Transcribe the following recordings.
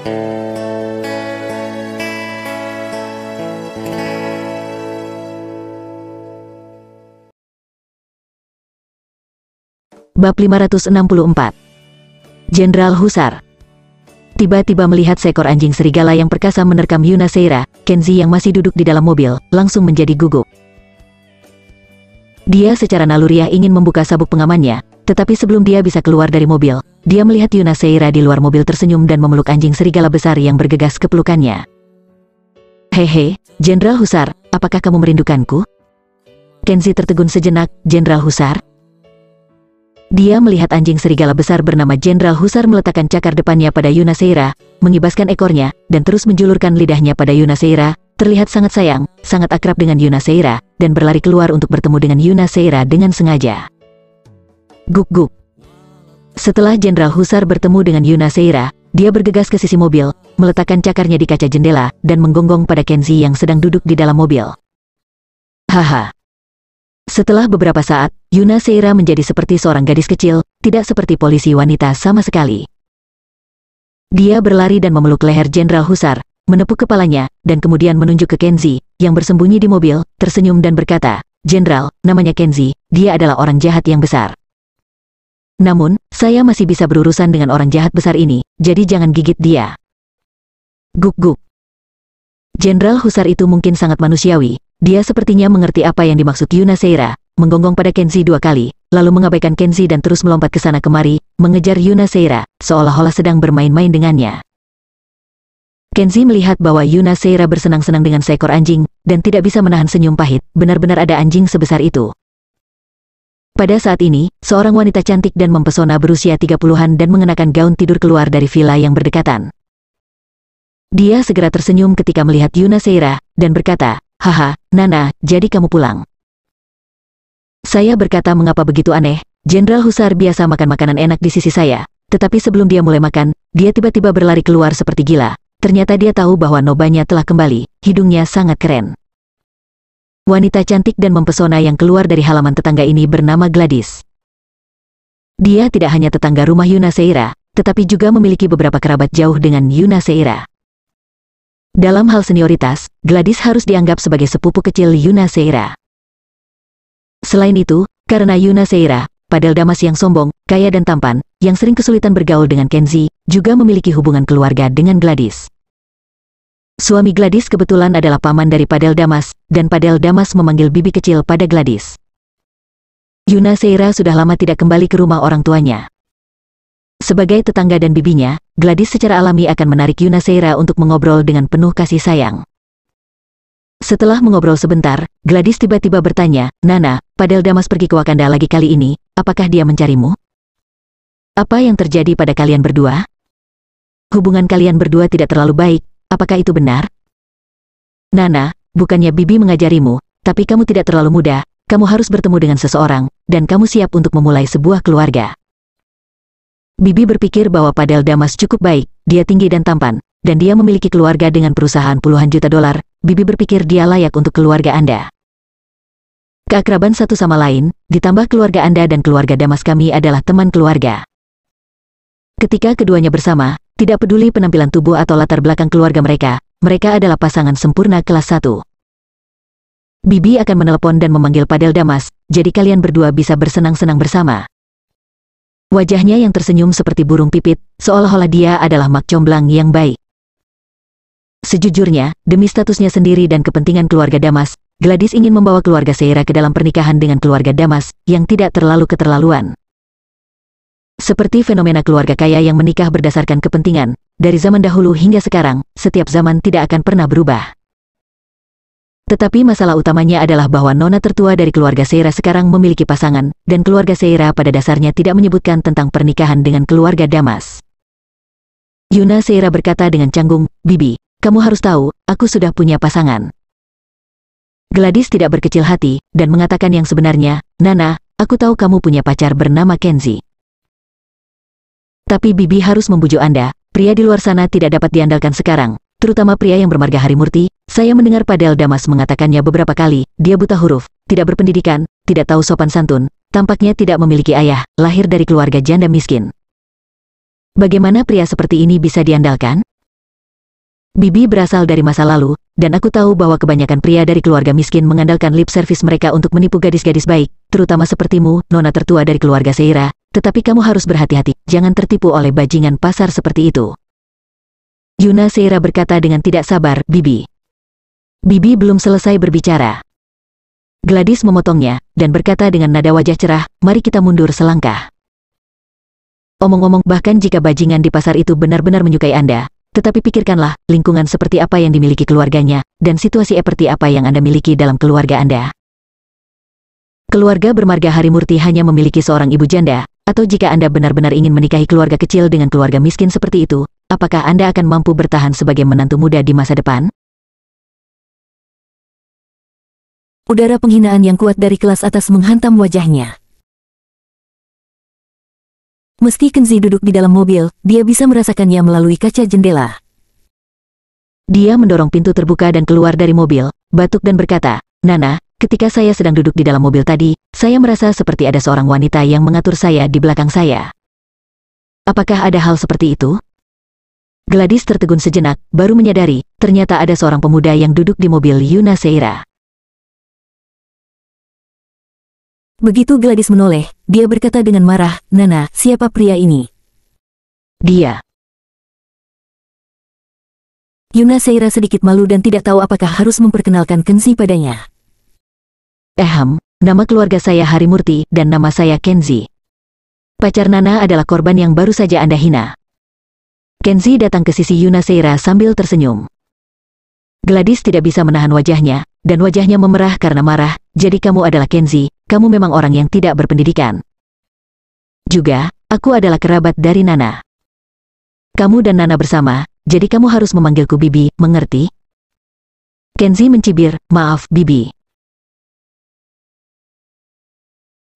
Bab 564. Jenderal Husar. Tiba-tiba melihat seekor anjing serigala yang perkasa menerkam Yuna Seira, Kenzi yang masih duduk di dalam mobil, langsung menjadi gugup. Dia secara naluriah ingin membuka sabuk pengamannya, tetapi sebelum dia bisa keluar dari mobil, dia melihat Yuna Seira di luar mobil tersenyum dan memeluk anjing serigala besar yang bergegas ke pelukannya. Hehe, Jenderal Husar, apakah kamu merindukanku? Kenzi tertegun sejenak. Jenderal Husar? Dia melihat anjing serigala besar bernama Jenderal Husar meletakkan cakar depannya pada Yuna Seira, mengibaskan ekornya, dan terus menjulurkan lidahnya pada Yuna Seira, terlihat sangat sayang, sangat akrab dengan Yuna Seira, dan berlari keluar untuk bertemu dengan Yuna Seira dengan sengaja. Guk-guk. Setelah Jenderal Husar bertemu dengan Yuna Seira, dia bergegas ke sisi mobil, meletakkan cakarnya di kaca jendela, dan menggonggong pada Kenzi yang sedang duduk di dalam mobil. Haha. Setelah beberapa saat, Yuna Seira menjadi seperti seorang gadis kecil, tidak seperti polisi wanita sama sekali. Dia berlari dan memeluk leher Jenderal Husar, menepuk kepalanya, dan kemudian menunjuk ke Kenzi, yang bersembunyi di mobil, tersenyum dan berkata, "Jenderal, namanya Kenzi, dia adalah orang jahat yang besar. Namun, saya masih bisa berurusan dengan orang jahat besar ini, jadi jangan gigit dia." Guk-guk. Jenderal Husar itu mungkin sangat manusiawi. Dia sepertinya mengerti apa yang dimaksud Yuna Seira, menggonggong pada Kenzi 2 kali, lalu mengabaikan Kenzi dan terus melompat ke sana kemari, mengejar Yuna Seira, seolah-olah sedang bermain-main dengannya. Kenzi melihat bahwa Yuna Seira bersenang-senang dengan seekor anjing, dan tidak bisa menahan senyum pahit, benar-benar ada anjing sebesar itu. Pada saat ini, seorang wanita cantik dan mempesona berusia 30-an dan mengenakan gaun tidur keluar dari villa yang berdekatan. Dia segera tersenyum ketika melihat Yuna Seira, dan berkata, "Haha, Nana, jadi kamu pulang." Saya berkata mengapa begitu aneh, Jenderal Husar biasa makan makanan enak di sisi saya, tetapi sebelum dia mulai makan, dia tiba-tiba berlari keluar seperti gila. Ternyata dia tahu bahwa nobanya telah kembali, hidungnya sangat keren. Wanita cantik dan mempesona yang keluar dari halaman tetangga ini bernama Gladys. Dia tidak hanya tetangga rumah Yuna Seira, tetapi juga memiliki beberapa kerabat jauh dengan Yuna Seira. Dalam hal senioritas, Gladys harus dianggap sebagai sepupu kecil Yuna Seira. Selain itu, karena Yuna Seira, padel damas yang sombong, kaya dan tampan, yang sering kesulitan bergaul dengan Kenzi, juga memiliki hubungan keluarga dengan Gladys. Suami Gladys kebetulan adalah paman dari Padel Damas, dan Padel Damas memanggil bibi kecil pada Gladys. Yuna Seira sudah lama tidak kembali ke rumah orang tuanya. Sebagai tetangga dan bibinya, Gladys secara alami akan menarik Yuna Seira untuk mengobrol dengan penuh kasih sayang. Setelah mengobrol sebentar, Gladys tiba-tiba bertanya, "Nana, Padel Damas pergi ke Wakanda lagi kali ini, apakah dia mencarimu? Apa yang terjadi pada kalian berdua? Hubungan kalian berdua tidak terlalu baik, apakah itu benar?" "Nana, bukannya bibi mengajarimu, tapi kamu tidak terlalu muda, kamu harus bertemu dengan seseorang, dan kamu siap untuk memulai sebuah keluarga." Bibi berpikir bahwa Padel Damas cukup baik, dia tinggi dan tampan, dan dia memiliki keluarga dengan perusahaan puluhan juta dolar. Bibi berpikir dia layak untuk keluarga Anda. Keakraban satu sama lain, ditambah keluarga Anda dan keluarga Damas kami adalah teman keluarga. Ketika keduanya bersama, tidak peduli penampilan tubuh atau latar belakang keluarga mereka, mereka adalah pasangan sempurna kelas 1. Bibi akan menelepon dan memanggil Padel Damas, jadi kalian berdua bisa bersenang-senang bersama. Wajahnya yang tersenyum seperti burung pipit, seolah-olah dia adalah mak comblang yang baik. Sejujurnya, demi statusnya sendiri dan kepentingan keluarga Damas, Gladys ingin membawa keluarga Seira ke dalam pernikahan dengan keluarga Damas, yang tidak terlalu keterlaluan. Seperti fenomena keluarga kaya yang menikah berdasarkan kepentingan, dari zaman dahulu hingga sekarang, setiap zaman tidak akan pernah berubah. Tetapi masalah utamanya adalah bahwa nona tertua dari keluarga Seira sekarang memiliki pasangan, dan keluarga Seira pada dasarnya tidak menyebutkan tentang pernikahan dengan keluarga Damas. Yuna Seira berkata dengan canggung, "Bibi, kamu harus tahu, aku sudah punya pasangan." Gladys tidak berkecil hati, dan mengatakan yang sebenarnya, "Nana, aku tahu kamu punya pacar bernama Kenzi. Tapi Bibi harus membujuk Anda, pria di luar sana tidak dapat diandalkan sekarang, terutama pria yang bermarga Harimurti. Saya mendengar Padel Damas mengatakannya beberapa kali, dia buta huruf, tidak berpendidikan, tidak tahu sopan santun, tampaknya tidak memiliki ayah, lahir dari keluarga janda miskin. Bagaimana pria seperti ini bisa diandalkan?" Bibi berasal dari masa lalu, dan aku tahu bahwa kebanyakan pria dari keluarga miskin mengandalkan lip service mereka untuk menipu gadis-gadis baik, terutama sepertimu, nona tertua dari keluarga Seira, tetapi kamu harus berhati-hati, jangan tertipu oleh bajingan pasar seperti itu. Yuna Seira berkata dengan tidak sabar, Bibi. Bibi belum selesai berbicara. Gladys memotongnya, dan berkata dengan nada wajah cerah, mari kita mundur selangkah. Omong-omong, bahkan jika bajingan di pasar itu benar-benar menyukai Anda, tetapi pikirkanlah, lingkungan seperti apa yang dimiliki keluarganya, dan situasi seperti apa yang Anda miliki dalam keluarga Anda. Keluarga bermarga Harimurti hanya memiliki seorang ibu janda, atau jika Anda benar-benar ingin menikahi keluarga kecil dengan keluarga miskin seperti itu, apakah Anda akan mampu bertahan sebagai menantu muda di masa depan? Udara penghinaan yang kuat dari kelas atas menghantam wajahnya. Meski Kenzi duduk di dalam mobil, dia bisa merasakannya melalui kaca jendela. Dia mendorong pintu terbuka dan keluar dari mobil, batuk dan berkata, Nana, ketika saya sedang duduk di dalam mobil tadi, saya merasa seperti ada seorang wanita yang mengatur saya di belakang saya. Apakah ada hal seperti itu? Gladys tertegun sejenak, baru menyadari, ternyata ada seorang pemuda yang duduk di mobil Yuna Seira. Begitu Gladys menoleh, dia berkata dengan marah, Nana, siapa pria ini? Dia. Yuna Seira sedikit malu dan tidak tahu apakah harus memperkenalkan Kenzi padanya. Nama keluarga saya Harimurti dan nama saya Kenzi. Pacar Nana adalah korban yang baru saja Anda hina. Kenzi datang ke sisi Yuna Seira sambil tersenyum. Gladys tidak bisa menahan wajahnya, dan wajahnya memerah karena marah, jadi kamu adalah Kenzi, kamu memang orang yang tidak berpendidikan. Juga, aku adalah kerabat dari Nana. Kamu dan Nana bersama, jadi kamu harus memanggilku Bibi, mengerti? Kenzi mencibir, maaf, Bibi.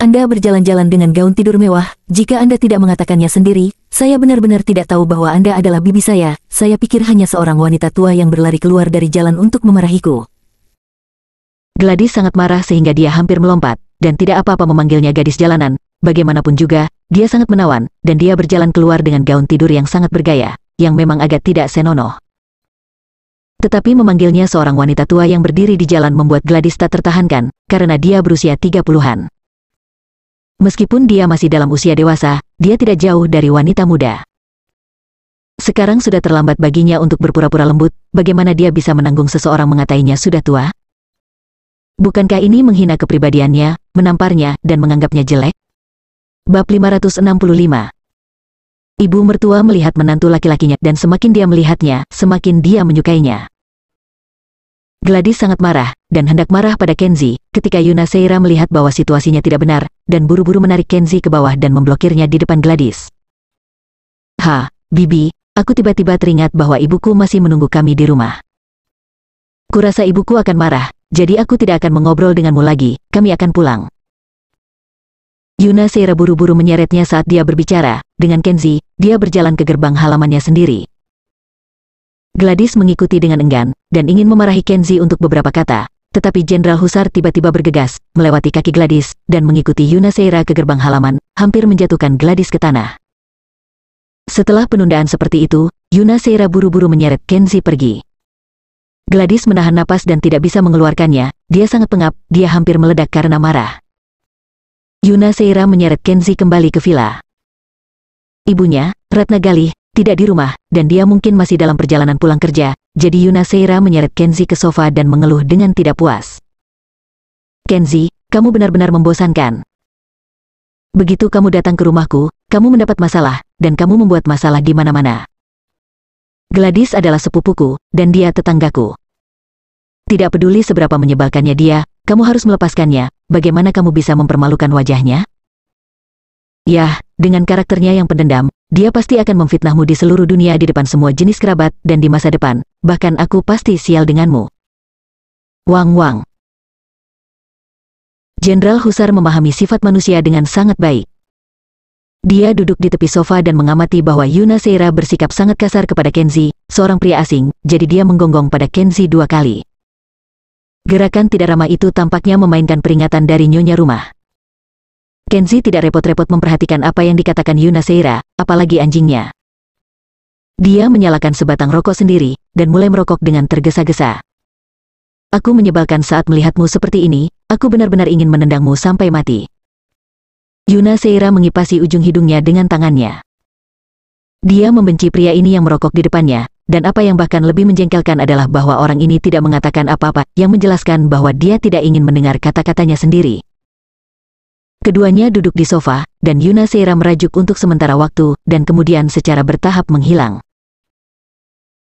Anda berjalan-jalan dengan gaun tidur mewah, jika Anda tidak mengatakannya sendiri, saya benar-benar tidak tahu bahwa Anda adalah bibi saya pikir hanya seorang wanita tua yang berlari keluar dari jalan untuk memarahiku. Gladys sangat marah sehingga dia hampir melompat, dan tidak apa-apa memanggilnya gadis jalanan, bagaimanapun juga, dia sangat menawan, dan dia berjalan keluar dengan gaun tidur yang sangat bergaya, yang memang agak tidak senonoh. Tetapi memanggilnya seorang wanita tua yang berdiri di jalan membuat Gladys tak tertahankan, karena dia berusia 30-an. Meskipun dia masih dalam usia dewasa, dia tidak jauh dari wanita muda. Sekarang sudah terlambat baginya untuk berpura-pura lembut, bagaimana dia bisa menanggung seseorang mengatainya sudah tua? Bukankah ini menghina kepribadiannya, menamparnya, dan menganggapnya jelek? Bab 565. Ibu mertua melihat menantu laki-lakinya, dan semakin dia melihatnya, semakin dia menyukainya. Gladys sangat marah, dan hendak marah pada Kenzi, ketika Yuna Seira melihat bahwa situasinya tidak benar, dan buru-buru menarik Kenzi ke bawah dan memblokirnya di depan Gladys. Bibi, aku tiba-tiba teringat bahwa ibuku masih menunggu kami di rumah. Kurasa ibuku akan marah, jadi aku tidak akan mengobrol denganmu lagi, kami akan pulang. Yuna Seira buru-buru menyeretnya saat dia berbicara, dengan Kenzi, dia berjalan ke gerbang halamannya sendiri. Gladys mengikuti dengan enggan, dan ingin memarahi Kenzi untuk beberapa kata, tetapi Jenderal Husar tiba-tiba bergegas, melewati kaki Gladys, dan mengikuti Yuna Seira ke gerbang halaman, hampir menjatuhkan Gladys ke tanah. Setelah penundaan seperti itu, Yuna Seira buru-buru menyeret Kenzi pergi. Gladys menahan napas dan tidak bisa mengeluarkannya, dia sangat pengap, dia hampir meledak karena marah. Yuna Seira menyeret Kenzi kembali ke villa. Ibunya, Ratna Galih, tidak di rumah, dan dia mungkin masih dalam perjalanan pulang kerja, jadi Yuna Seira menyeret Kenzi ke sofa dan mengeluh dengan tidak puas. Kenzi, kamu benar-benar membosankan. Begitu kamu datang ke rumahku, kamu mendapat masalah, dan kamu membuat masalah di mana-mana. Gladys adalah sepupuku, dan dia tetanggaku. Tidak peduli seberapa menyebalkannya dia, kamu harus melepaskannya, bagaimana kamu bisa mempermalukan wajahnya? Yah, dengan karakternya yang pendendam, dia pasti akan memfitnahmu di seluruh dunia di depan semua jenis kerabat, dan di masa depan, bahkan aku pasti sial denganmu. Wang. Jenderal Husar memahami sifat manusia dengan sangat baik. Dia duduk di tepi sofa dan mengamati bahwa Yuna Seira bersikap sangat kasar kepada Kenzi, seorang pria asing, jadi dia menggonggong pada Kenzi 2 kali. Gerakan tidak ramah itu tampaknya memainkan peringatan dari nyonya rumah. Kenzi tidak repot-repot memperhatikan apa yang dikatakan Yuna Seira, apalagi anjingnya. Dia menyalakan sebatang rokok sendiri, dan mulai merokok dengan tergesa-gesa. Aku menyebalkan saat melihatmu seperti ini, aku benar-benar ingin menendangmu sampai mati. Yuna Seira mengipasi ujung hidungnya dengan tangannya. Dia membenci pria ini yang merokok di depannya, dan apa yang bahkan lebih menjengkelkan adalah bahwa orang ini tidak mengatakan apa-apa, yang menjelaskan bahwa dia tidak ingin mendengar kata-katanya sendiri. Keduanya duduk di sofa, dan Yuna Seira merajuk untuk sementara waktu, dan kemudian secara bertahap menghilang.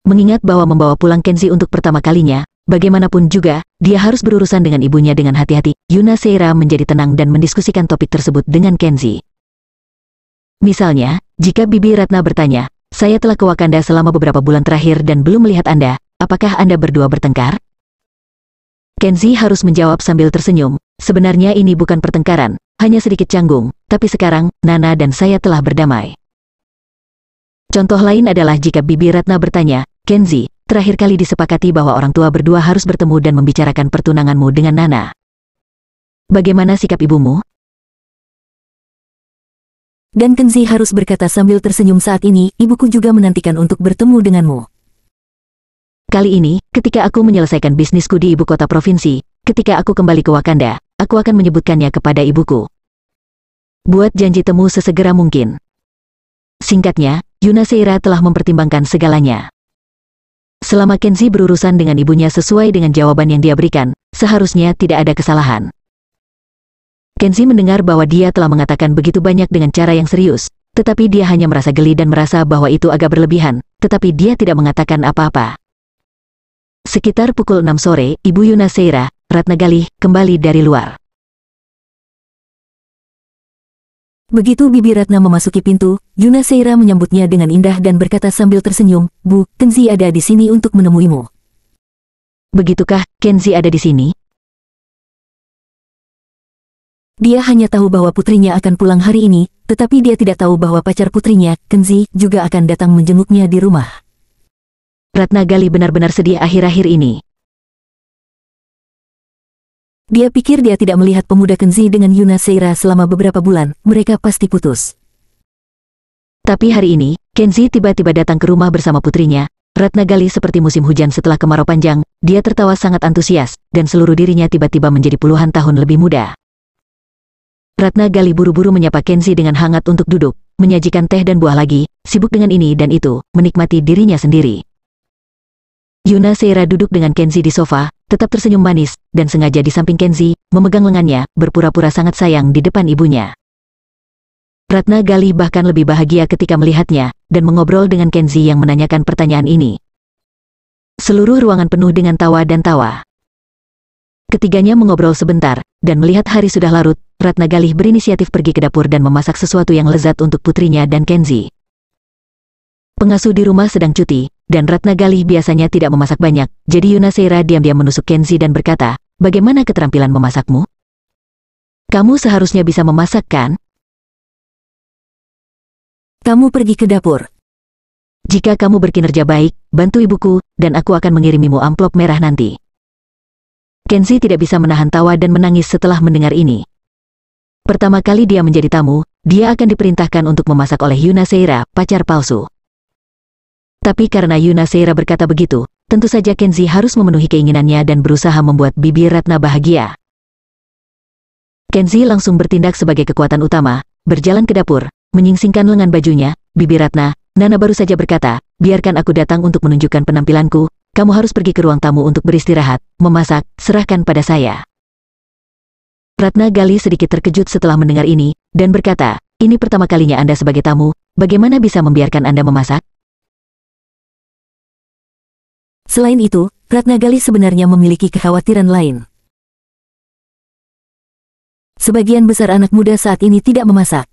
Mengingat bahwa membawa pulang Kenzi untuk pertama kalinya, bagaimanapun juga, dia harus berurusan dengan ibunya dengan hati-hati. Yuna Seira menjadi tenang dan mendiskusikan topik tersebut dengan Kenzi. Misalnya, jika Bibi Ratna bertanya, "Saya telah ke Wakanda selama beberapa bulan terakhir dan belum melihat Anda, apakah Anda berdua bertengkar?" Kenzi harus menjawab sambil tersenyum, "Sebenarnya ini bukan pertengkaran, hanya sedikit canggung, tapi sekarang, Nana dan saya telah berdamai." Contoh lain adalah jika Bibi Ratna bertanya, "Kenzi, terakhir kali disepakati bahwa orang tua berdua harus bertemu dan membicarakan pertunanganmu dengan Nana. Bagaimana sikap ibumu?" Dan Kenzi harus berkata sambil tersenyum, "Saat ini, ibuku juga menantikan untuk bertemu denganmu." Kali ini, ketika aku menyelesaikan bisnisku di ibu kota provinsi, ketika aku kembali ke Wakanda, aku akan menyebutkannya kepada ibuku. Buat janji temu sesegera mungkin. Singkatnya, Yuna Seira telah mempertimbangkan segalanya. Selama Kenzi berurusan dengan ibunya sesuai dengan jawaban yang dia berikan, seharusnya tidak ada kesalahan. Kenzi mendengar bahwa dia telah mengatakan begitu banyak dengan cara yang serius, tetapi dia hanya merasa geli dan merasa bahwa itu agak berlebihan, tetapi dia tidak mengatakan apa-apa. Sekitar pukul 6 sore, Ibu Yuna Seira, Ratna Galih, kembali dari luar. Begitu Bibi Ratna memasuki pintu, Yuna Seira menyambutnya dengan indah dan berkata sambil tersenyum, "Bu, Kenzi ada di sini untuk menemuimu." Begitukah, Kenzi ada di sini? Dia hanya tahu bahwa putrinya akan pulang hari ini, tetapi dia tidak tahu bahwa pacar putrinya, Kenzi, juga akan datang menjenguknya di rumah. Ratna Galih benar-benar sedih akhir-akhir ini. Dia pikir dia tidak melihat pemuda Kenzi dengan Yuna Seira selama beberapa bulan, mereka pasti putus. Tapi hari ini, Kenzi tiba-tiba datang ke rumah bersama putrinya. Ratna Galih seperti musim hujan setelah kemarau panjang, dia tertawa sangat antusias, dan seluruh dirinya tiba-tiba menjadi puluhan tahun lebih muda. Ratna Galih buru-buru menyapa Kenzi dengan hangat untuk duduk, menyajikan teh dan buah lagi, sibuk dengan ini dan itu, menikmati dirinya sendiri. Yuna Seira duduk dengan Kenzi di sofa, tetap tersenyum manis, dan sengaja di samping Kenzi, memegang lengannya, berpura-pura sangat sayang di depan ibunya. Ratna Galih bahkan lebih bahagia ketika melihatnya, dan mengobrol dengan Kenzi yang menanyakan pertanyaan ini. Seluruh ruangan penuh dengan tawa dan tawa. Ketiganya mengobrol sebentar, dan melihat hari sudah larut, Ratna Galih berinisiatif pergi ke dapur dan memasak sesuatu yang lezat untuk putrinya dan Kenzi. Pengasuh di rumah sedang cuti, dan Ratna Galih biasanya tidak memasak banyak, jadi Yuna Seira diam-diam menusuk Kenzi dan berkata, "Bagaimana keterampilan memasakmu? Kamu seharusnya bisa memasak, kan? Kamu pergi ke dapur. Jika kamu berkinerja baik, bantu ibuku, dan aku akan mengirimimu amplop merah nanti." Kenzi tidak bisa menahan tawa dan menangis setelah mendengar ini. Pertama kali dia menjadi tamu, dia akan diperintahkan untuk memasak oleh Yuna Seira, pacar palsu. Tapi karena Yuna Seira berkata begitu, tentu saja Kenzi harus memenuhi keinginannya dan berusaha membuat Bibi Ratna bahagia. Kenzi langsung bertindak sebagai kekuatan utama, berjalan ke dapur, menyingsingkan lengan bajunya. "Bibi Ratna, Nana baru saja berkata, biarkan aku datang untuk menunjukkan penampilanku, kamu harus pergi ke ruang tamu untuk beristirahat, memasak, serahkan pada saya." Ratna Galih sedikit terkejut setelah mendengar ini, dan berkata, "Ini pertama kalinya Anda sebagai tamu, bagaimana bisa membiarkan Anda memasak?" Selain itu, Ratna Galih sebenarnya memiliki kekhawatiran lain. Sebagian besar anak muda saat ini tidak memasak.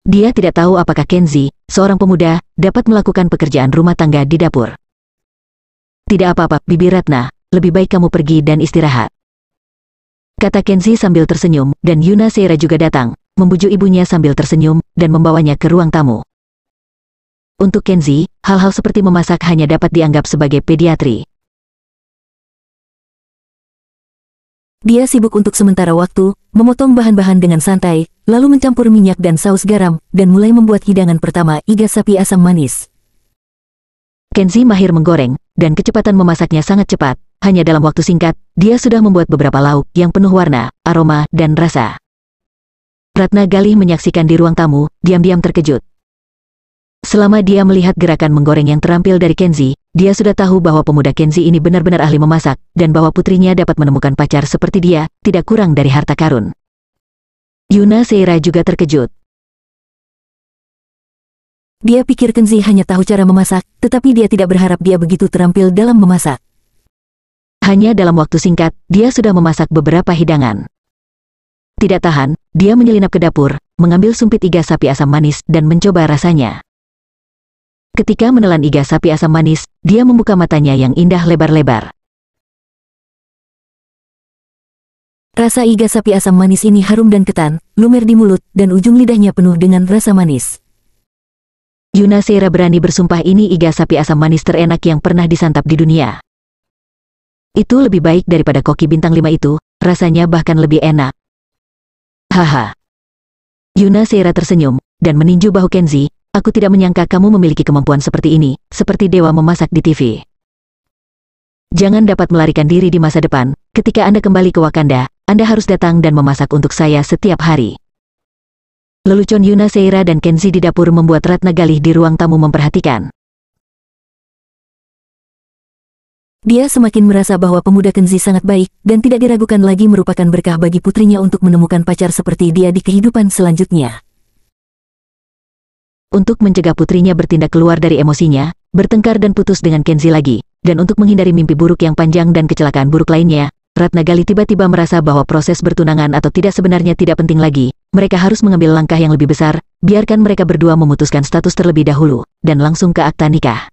Dia tidak tahu apakah Kenzi, seorang pemuda, dapat melakukan pekerjaan rumah tangga di dapur. "Tidak apa-apa, Bibi Ratna, lebih baik kamu pergi dan istirahat," kata Kenzi sambil tersenyum, dan Yuna Seira juga datang, membujuk ibunya sambil tersenyum, dan membawanya ke ruang tamu. Untuk Kenzi, hal-hal seperti memasak hanya dapat dianggap sebagai pediatri. Dia sibuk untuk sementara waktu, memotong bahan-bahan dengan santai, lalu mencampur minyak dan saus garam, dan mulai membuat hidangan pertama, iga sapi asam manis. Kenzi mahir menggoreng, dan kecepatan memasaknya sangat cepat. Hanya dalam waktu singkat, dia sudah membuat beberapa lauk yang penuh warna, aroma, dan rasa. Ratna Galih menyaksikan di ruang tamu, diam-diam terkejut. Selama dia melihat gerakan menggoreng yang terampil dari Kenzi, dia sudah tahu bahwa pemuda Kenzi ini benar-benar ahli memasak, dan bahwa putrinya dapat menemukan pacar seperti dia, tidak kurang dari harta karun. Yuna Seira juga terkejut. Dia pikir Kenzi hanya tahu cara memasak, tetapi dia tidak berharap dia begitu terampil dalam memasak. Hanya dalam waktu singkat, dia sudah memasak beberapa hidangan. Tidak tahan, dia menyelinap ke dapur, mengambil sumpit iga sapi asam manis dan mencoba rasanya. Ketika menelan iga sapi asam manis, dia membuka matanya yang indah lebar-lebar. Rasa iga sapi asam manis ini harum dan ketan, lumer di mulut, dan ujung lidahnya penuh dengan rasa manis. Yuna Seira berani bersumpah ini iga sapi asam manis terenak yang pernah disantap di dunia. Itu lebih baik daripada koki bintang 5 itu, rasanya bahkan lebih enak. Haha. Yuna Seira tersenyum, dan meninju bahu Kenzi. Aku tidak menyangka kamu memiliki kemampuan seperti ini, seperti dewa memasak di TV. Jangan dapat melarikan diri di masa depan, ketika Anda kembali ke Wakanda, Anda harus datang dan memasak untuk saya setiap hari. Lelucon Yuna Seira dan Kenzi di dapur membuat Ratna Galih di ruang tamu memperhatikan. Dia semakin merasa bahwa pemuda Kenzi sangat baik, dan tidak diragukan lagi merupakan berkah bagi putrinya untuk menemukan pacar seperti dia di kehidupan selanjutnya. Untuk mencegah putrinya bertindak keluar dari emosinya, bertengkar dan putus dengan Kenzi lagi, dan untuk menghindari mimpi buruk yang panjang dan kecelakaan buruk lainnya, Ratna Galih tiba-tiba merasa bahwa proses bertunangan atau tidak sebenarnya tidak penting lagi. Mereka harus mengambil langkah yang lebih besar, biarkan mereka berdua memutuskan status terlebih dahulu, dan langsung ke akta nikah.